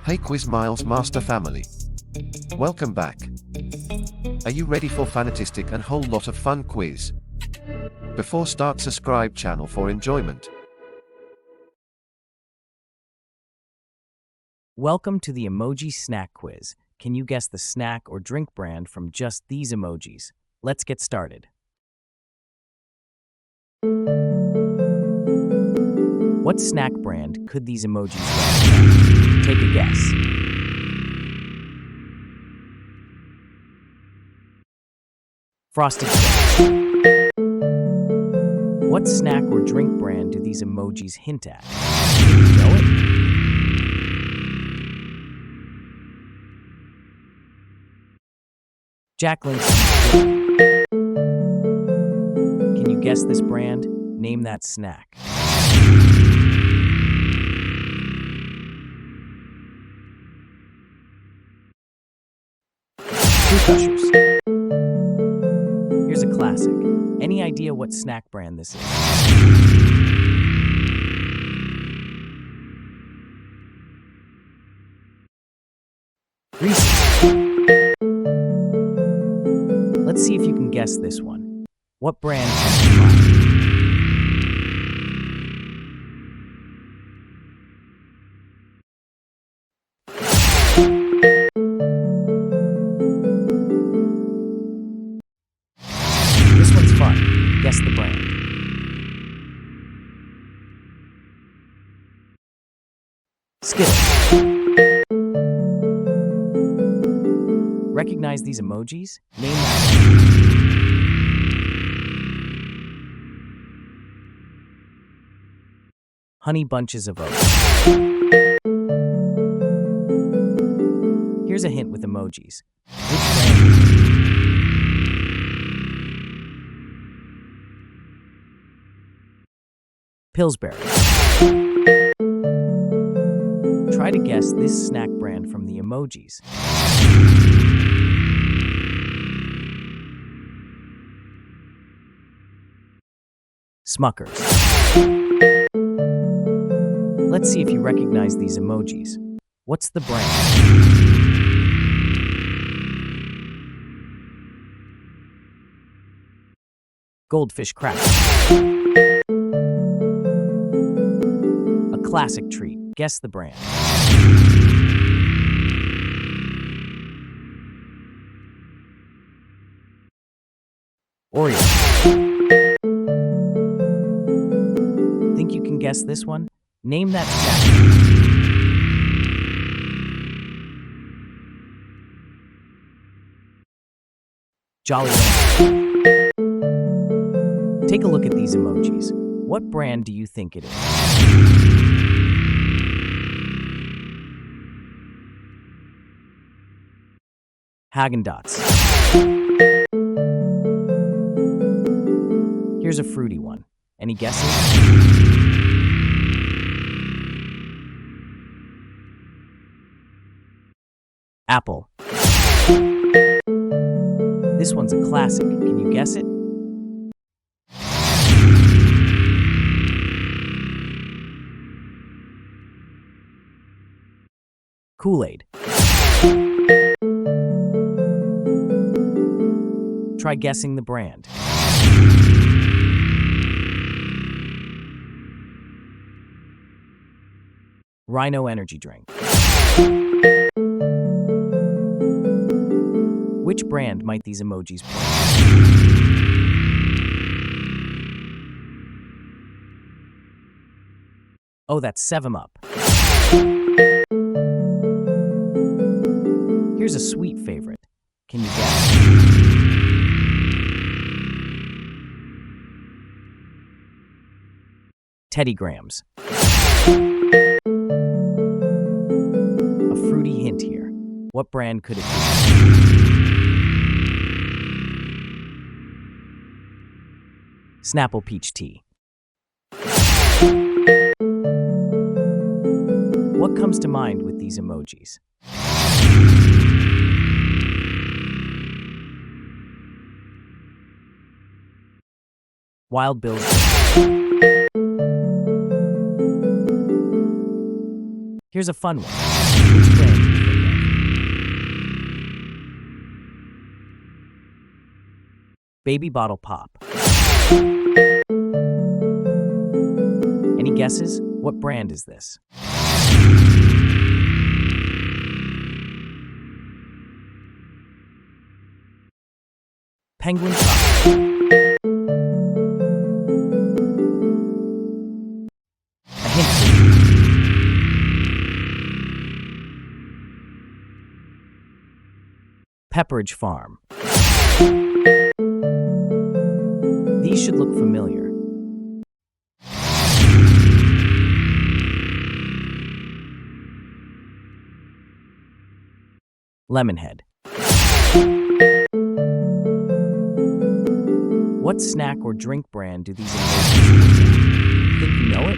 Hey Quiz Miles Master family. Welcome back. Are you ready for fanatistic and whole lot of fun quiz? Before start, subscribe channel for enjoyment. Welcome to the Emoji Snack Quiz. Can you guess the snack or drink brand from just these emojis? Let's get started. What snack brand could these emojis represent? Take a guess. Frosted Flakes. What snack or drink brand do these emojis hint at? You know it? Jacqueline's. Can you guess this brand? Name that snack. Fruit Gushers. Here's a classic. Any idea what snack brand this is? Reese's. Let's see if you can guess this one. What brand comes to mind? This one's fun. Guess the brand. Skittles. Recognize these emojis? Name that one. Honey Bunches of Oats. Here's a hint with emojis. Which brand is it? Pillsbury. Try to guess this snack brand from the emojis. Smuckers. Let's see if you recognize these emojis. What's the brand? Goldfish Crackers. A classic treat. Guess the brand. Oreo. Think you can guess this one? Name that snack. Jolly Rancher. Take a look at these emojis. What brand do you think it is? Haagen-Dazs. Here's a fruity one. Any guesses? Apple. This one's a classic. Can you guess it? Kool-Aid. Try guessing the brand. Rhino Energy Drink. Which brand might these emojis point? Oh, that's 7-Up. Here's a sweet favorite. Can you guess? Teddy Grahams. A fruity hint here. What brand could it be? Snapple Peach Tea. What comes to mind with these emojis? Wild Bill's. Here's a fun one. Which brand do you think of? Baby Bottle Pop. Any guesses? What brand is this? Penguin Chocolate. A hint for you. Pepperidge Farm. These should look familiar. Lemonhead. What snack or drink brand do these emojis hint at? Think you know it?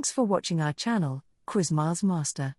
Thanks for watching our channel, Quiz Miles Master.